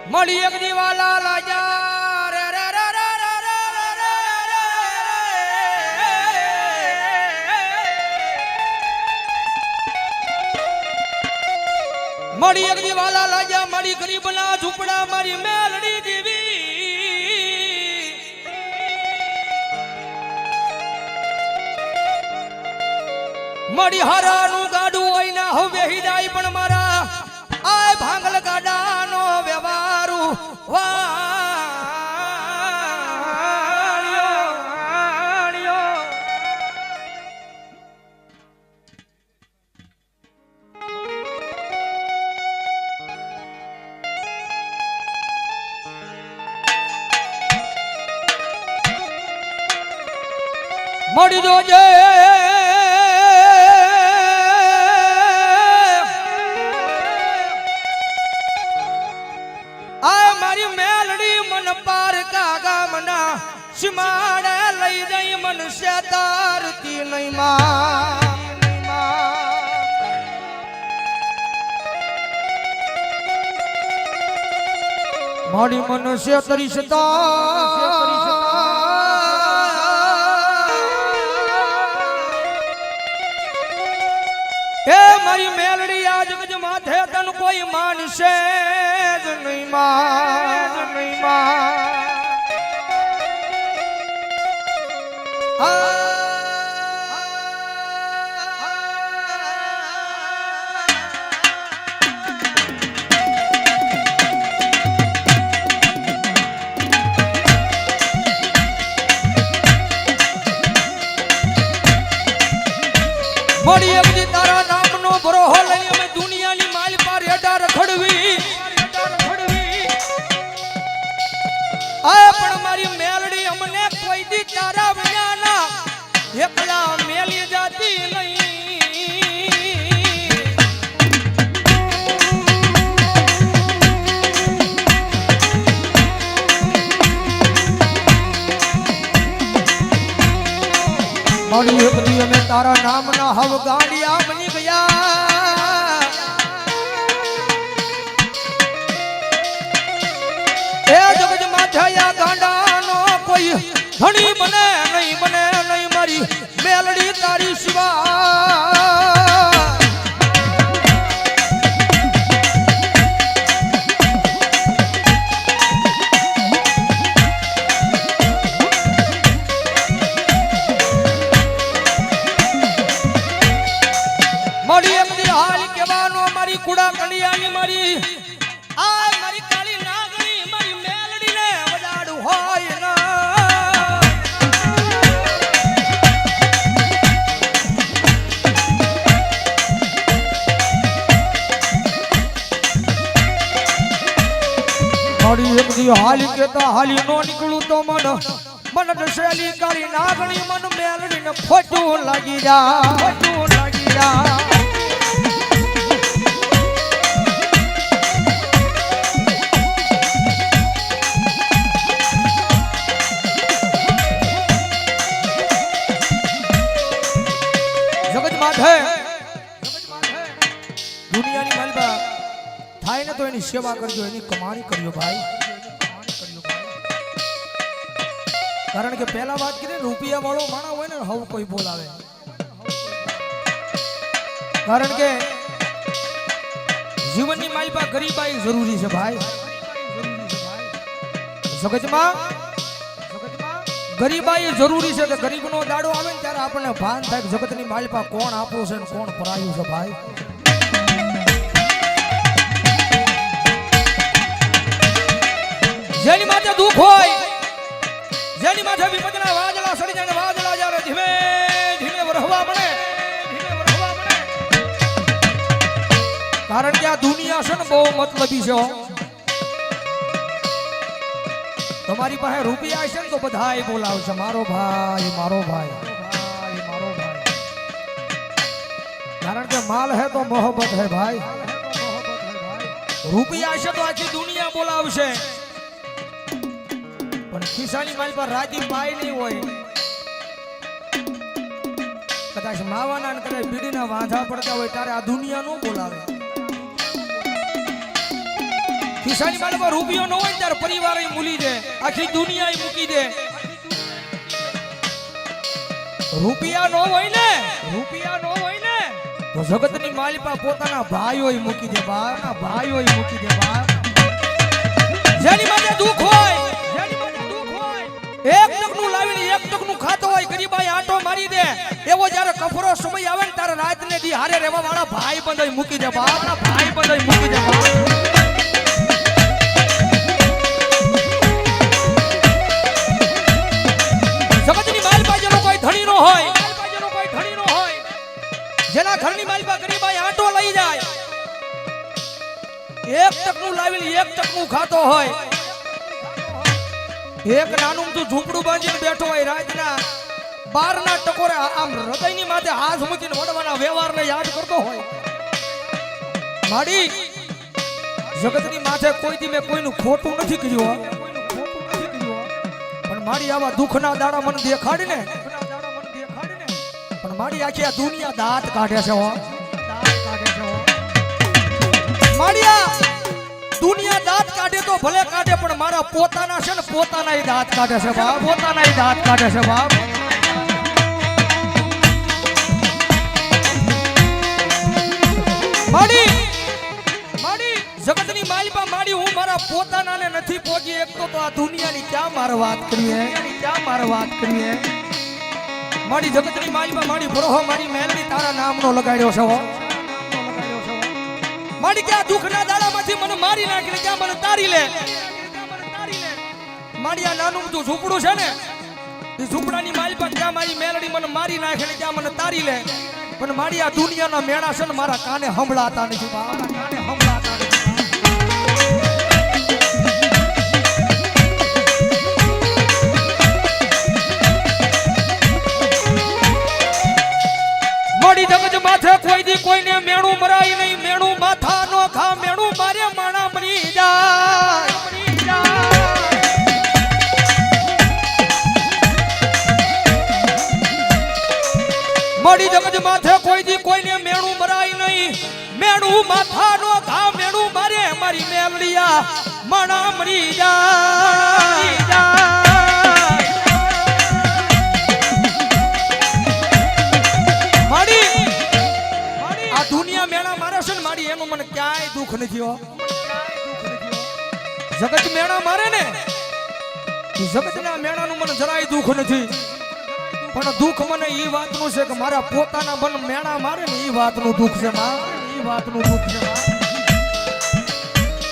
મળી એક દીવાલા લાજા રે રે રે રે મળી એક દીવાલા લાજા મળી ગરીબના ઝૂંપડા મારી મેલડી દેવી મળી હારાનું ગાડું હોય ના હવે હિદાય પણ મારા આય ભાંગલ ગાડાનો વ્યવહારુ વાણ્યો મળી જોજે सिमाड़े लई जई मनुष्य तारती नहीं माड़ी मनुष्य तरिशता ए मारी मेलड़ी आज गज माथे तन कोई मानसे नहीं मड़ी अगदी तारा नामनो बरोह लई અમે દુનિયાની માલ પર રેડા રખડવી આ પણ મારી મેલડી અમને કોઈ દી તારા વિનાના એકલા મેલી જાતી નહીં મારી એકલી અમે તારા નામના હવ ગાડિયા બની ગયા એ જગત માથાયા ગાંડાનો કોઈ ધણી બને નહીં મારી મેલડી તારી સિવા મારી એમની હાલ કેવાનો મારી કુડા કડિયાની મારી આ મારી કાળી નાગણી મારી મેલડીને વડાડું હોય ના મારી એમની હાલ કેતા હાલી નો નીકળું તો મન દશેલી કાળી નાગણી મન મેલડીને ખોટું લાગી જા દુનિયાની માલબા થાય ને તો એની સેવા કરજો એની કમાણી કરજો ભાઈ કારણ કે પહેલા વાત કરી રૂપિયા વાળો માણસ હોય ને હવ કોઈ બોલાવે કારણ કે જીવનની માલબા ગરીબાઈ જરૂરી છે ભાઈ જગતમાં ગરીબાઈ જરૂરી છે કે ગરીબનો દાડો આવે ને ત્યારે આપણને ભાન થાય કે જગતની માલપા કોણ આપવું છે ને કોણ પરાયું છે ભાઈ જેની માથે દુઃખ હોય જેની માથે વિપદના વાદળા સડી જાય વાદળા જ્યારે ધીમે ધીમે વરહવા મળે કારણ કે આ દુનિયા છે ને બહુ મતલબી છે તમારી પાસે રૂપિયા છે ને તો બધાય બોલાવશે મારો ભાઈ કારણ કે માલ હે તો મોહબ્બત હે ભાઈ રૂપિયા છે તો આખી દુનિયા બોલાવશે પણ ખિસ્સાની માલ પર રાજી પાય નહીં હોય કદાચ માવાના ને કદાચ બીડીના વાંધા પડતા હોય ત્યારે આ દુનિયા નો બોલાવે ખિસ્સાની માલમાં રૂપિયો ન હોય ત્યારે પરિવાર મૂલી દે, આખી દુનિયા મૂકી દે. રૂપિયા નો હોય ને તો જગતની માલિપા પોતાના ભાઈઓય મૂકી દે, ભાઈઓય મૂકી દે. જેની માથે દુઃખ હોય એક ટકનું લાવીને એક ટકનું ખાતો હોય, ગરીબાઈ આટો મારી દે, એવો જ્યારે કફરો સમય આવે ને ત્યારે રાત ને દી હારે રહેવા વાળા ભાઈ બંધાઈ મૂકી દે, ભાઈ બંધાઈ મૂકી દે. જગતની માલિપા જેનો કોઈ ધણી નો હોય, જેના ઘરની માલિપા ગરીબાઈ આટો લઈ જાય, એક ટકનું લાવીને એક ટકનું ખાતો હોય, એક નાનું તું ઝૂંપડું બાંધીને બેઠો હોય, રાતના 12 ના ટકોરે આમ હૃદયની માથે હાથ મૂકીને વડવાના વ્યવહારને યાદ કરતો હોય. માડી જગતની માથે કોઈથી મેં કોઈનું ખોટું નથી કર્યું, પણ માડી આવા દુઃખના દાડા મને દેખાડીને, પણ માડી આખી આ દુનિયા દાંત કાઢે છે. માડિયા દુનિયા દાંત કાઢે તો ભલે કાઢે, પણ મારા પોતાના છે ને પોતાના દાંત કાઢે છે બાપ, પોતાના દાંત કાઢે છે બાપ. માડી જગતની માલિપા માડી હું મારા પોતાનાને નથી પહોંચી એકતો તો આ દુનિયાની ક્યાં મારે વાત કરીએ, મારી જગતની માલિપા મારી ભરોહો મારી મેલડી તારા નામનો લગાડ્યો છે. મારી ક્યાં દુઃખના દાડામાંથી મને મારી નાખીને ક્યાં મને તારી લે. મારી આ નાનું તું ઝૂંપડું છે ને, એ ઝૂંપડાની માલિપા ક્યાં મારી મેલડી મને મારી નાખીને ક્યાં મને તારી લે, પણ મારી આ દુનિયાના મેળા છે ને મારા કાને સંભળાતા નથી, મારા કાને સંભળાતા નથી. મારી જગત માથે કોઈ દી કોઈને મેણું મરાય નહીં, મેણું માથા નો ખા, મેણું મારે માણા મરી જાય. મારી જગત માથે કોઈ દી કોઈને મેણું મરાય નહીં, મેણું માથા નો ખા, મેણું મારે મારી મેલડિયા માણા મરી જાય. આ દુનિયા મેણા મારે છે ને મારી, એનું મને ક્યાંય દુઃખ નથી. જગત મેણા મારે ને, જગતના મેણાનું મને જરાય દુઃખ નથી, પણ દુઃખ મને એ વાતનું છે કે મારા પોતાના મન મેણા મારે ને એ વાતનું દુઃખ છે.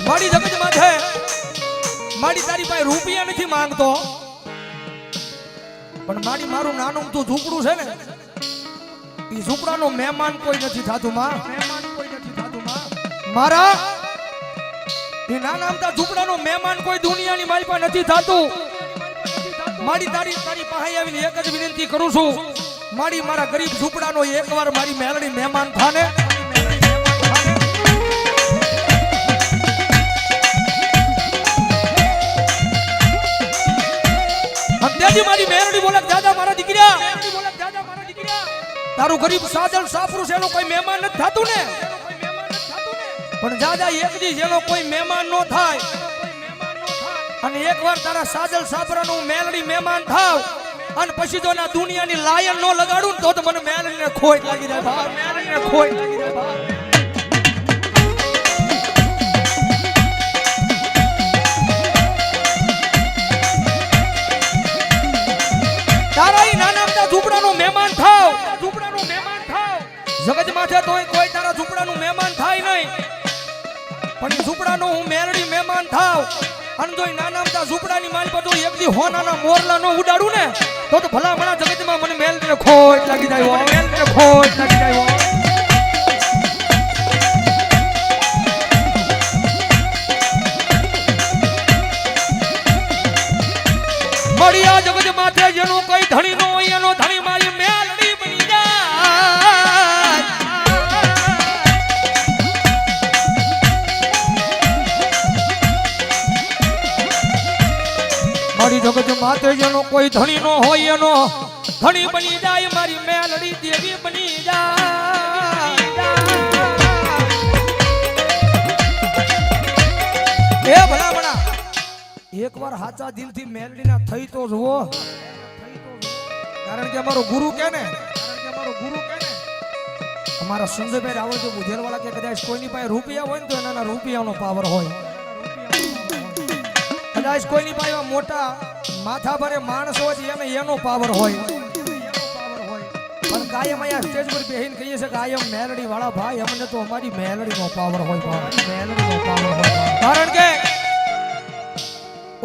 મારી જગત માથે મારી તારી પાસે રૂપિયા નથી માંગતો, પણ મારી મારું નાનું તું ઝૂંપડું છે ને, એ ઝૂંપડાનો મહેમાન કોઈ નથી થતું મારા. એ નાના અમથા ઝૂંપડાનો મહેમાન કોઈ દુનિયાની મારી પાસે નથી થતું. મારી તારી પાસે આવીને એક જ વિનંતી કરું છું, મારી મારા ગરીબ ઝૂંપડાનો એકવાર મારી મેલડી મહેમાન થાને. મારી મેલડી બોલે દાદા મારા દીકરા, તારું ગરીબ સાજલ સાપરું છે એનો કોઈ મહેમાન નથી થતું ને, પણ દાદા એક દી જેનો કોઈ મહેમાન નો થાય અને એકવાર તારા સાજલ સાપરાનું મેલડી મહેમાન થાવ અને પછી જો ના દુનિયાની લાયન નો લગાડું તો મને મેલડીને ખોટ લાગી જાય બાપ, મેલડીને ખોટ લાગી જાય બાપ. તારા ઈ નાના અમથા ઝૂંપડાનો મહેમાન થાવ, જગત માથે તોય કોઈ તારા ઝૂંપડાનું મહેમાન થાય નહીં, પણ એ ઝૂંપડાનો હું મેલડી મહેમાન થાવ અને જો નાના અમથા ઝૂંપડાની માલ પર એક દી હોનાના મોરલા નો ઉડાડું ને તો ભલામણા જગતમાં મને મેલડીને ખોટ લાગી જાય, મેલડીને ખોટ લાગી જાય. મારી આ જગત માથે જેનો કોઈ ધણી નો હોય એનો ધણી મારી મેલડી બની જાય. મારી જગત માથે જેનો કોઈ ધણી નો હોય એનો ધણી બની જાય, મારી મેલડી દેવી બની જાય. એ એકવાર સાચા દિલથી મેલડીના થઈ તો જુઓ, કારણ કે અમારો ગુરુ કે ને, અમારા સંજયભાઈ રાવળ જો બુધેલવાળા કે કદાચ કોઈની પાસે રૂપિયા હોય ને તો એના રૂપિયાનો પાવર હોય, કદાચ કોઈની પાસે મોટા માથા ભરે માણસ હોય એને એનો પાવર હોય, પણ કાયમ અહીંયા સ્ટેજ પર બેહીને કહીએ છે કાયમ મેલડી વાળા ભાઈ અમને તો અમારી મેલડીનો પાવર હોય, મેલડીનો પાવર હોય, કારણ કે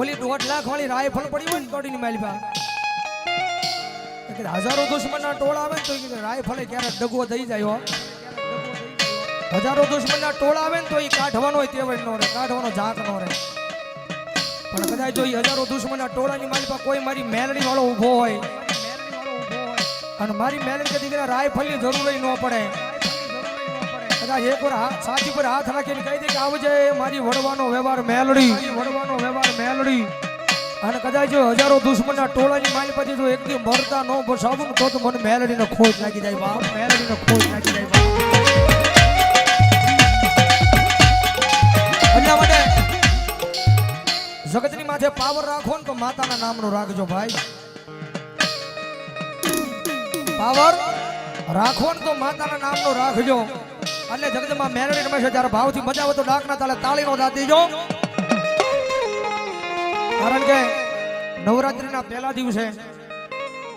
ઓલી 1.5 લાખ વાળી રાયફળ પડી હોય ને કોડીની માલપા હજારો દુશ્મનના ટોળા આવે ને તો રાયફળે ક્યારેક ડગો થઈ જાય હો, હજારો દુશ્મનના ટોળા આવે ને તો એ કાઢવાનો તેવડ નો રહે, કાઢવાનો ઝાંક નો રહે, પણ કદાચ જો હજારો દુશ્મનના ટોળાની માલપા કોઈ મારી મેલડી વાળો ઊભો હોય અને મારી મેલડી દીકરા રાયફળની જરૂર ન પડે, કદાચ એક વાર સાચી પર હાથ રાખીને કહી દે કે આવજે મારી વડવાનો વ્યવહાર મેલડી, વડવાનો વ્યવહાર મેલડી, અને કદાચ જો હજારો દુશ્મનના ટોળાની માલ પછી જો એકદી મરતા ન બસાવું તો મને મેલડીનો ખોજ લાગી જાય બાપ, મેલડીનો ખોજ લાગી જાય બાપ. એટલા માટે જગતની માથે પાવર રાખો ને તો માતાના નામનો રાખજો ભાઈ, પાવર રાખો ને તો માતાના નામનો રાખજો. એટલે જગતમાં મેલડી રમે છે જ્યારે ભાવથી મજા આવે તો ડાકના તાલે તાળીનો દાદ દેજો, કારણ કે નવરાત્રીના પહેલા દિવસે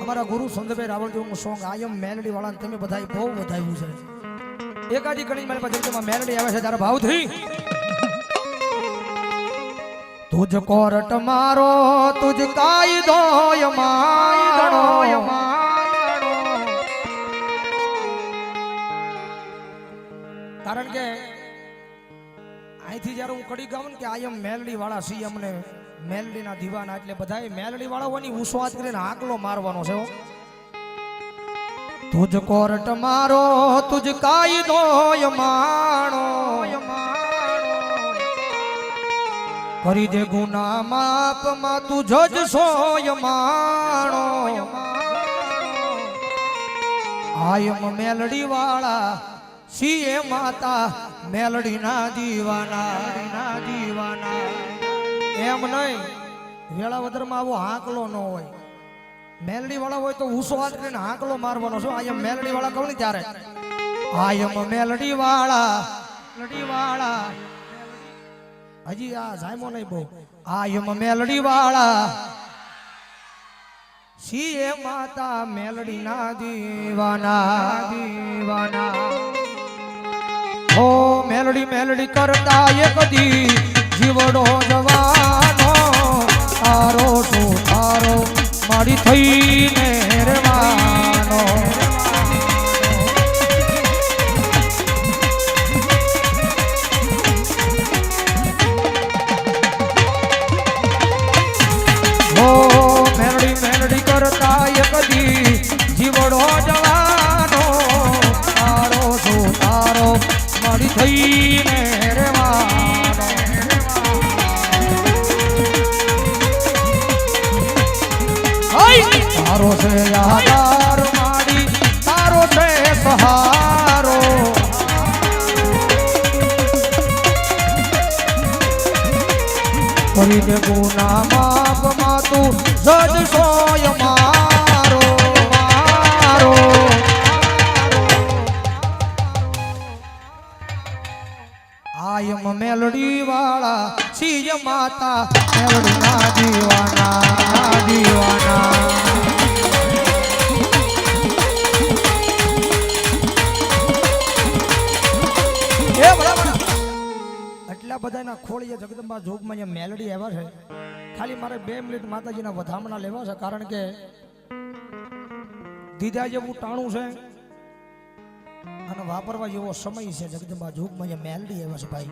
અમારા ગુરુ સંતભાઈ રાવળજીનું સોંગ આયમ મેલડી વાળાને તમે બધાય બહુ વધાવ્યું છે. એકાદી કણી મારી પાસે જગતમાં મેલડી આવે છે ત્યારે ભાવથી તુજ કોરટ મારો તુજ કાયદો માણો, કારણ કે અહીંથી જયારે હું કડી ગાઉં ને કે આયમ મેલડી વાળા સી અમને મેલડીના દીવાના, એટલે બધાય મેલડી વાળાઓની ઉસ્વાદ કરીને આકલો મારવાનો છે. તુજ કોરટ મારો તુજ કાયદો માણો, કરી દે ગુના માપ માં તું જજ સોય માણો, આયમ મેલડી વાળા સીએ માતા મેલડી ના દીવાના, દીવાના એમ નહીં વેળાવદરમાં આવો હાંકલો ન હોય, મેલડી વાળા હોય તો ઉસો હાથ કરીને હાંકલો મારવાનો છે. આયમ મેલડી વાળા કહું ને ત્યારે આયમ મેલડી વાળા, મેલડી વાળા હજી આ જાયમો નહીં બહુ, આયમ મેલડી વાળા સીએ માતા મેલડી ના દીવાના, દીવાના ઓ મેલડી મેલડી કરતા એક દી જીવડો જવાનો, તારો તો તારો મારી થઈને રહેવાનો, ઓ મેલડી મેલડી કરતા એક દી જીવડો જવાનો, તારો તો તારો મારી થઈને રહેવાનો, તારો છે આધાર મારી, તારો છે સહારો, કરી દે ગુના માપ માં તું જજ સોય મારો, મારો આયમ મેલડી વાળા સીય માતા મેલડી ના દીવાના, દીવાના એટલા બધાના ખોળીએ જગદંબા જોગમાં જે મેલડી આવ્યા છે. ખાલી મારે 2 મિનિટ માતાજીના વધામણા લેવા છે, કારણ કે દીધા જેવું ટાણું છે અને વાપરવા જેવો સમય છે. જગદંબા જોગમાં જે મેલડી આવ્યા છે ભાઈ,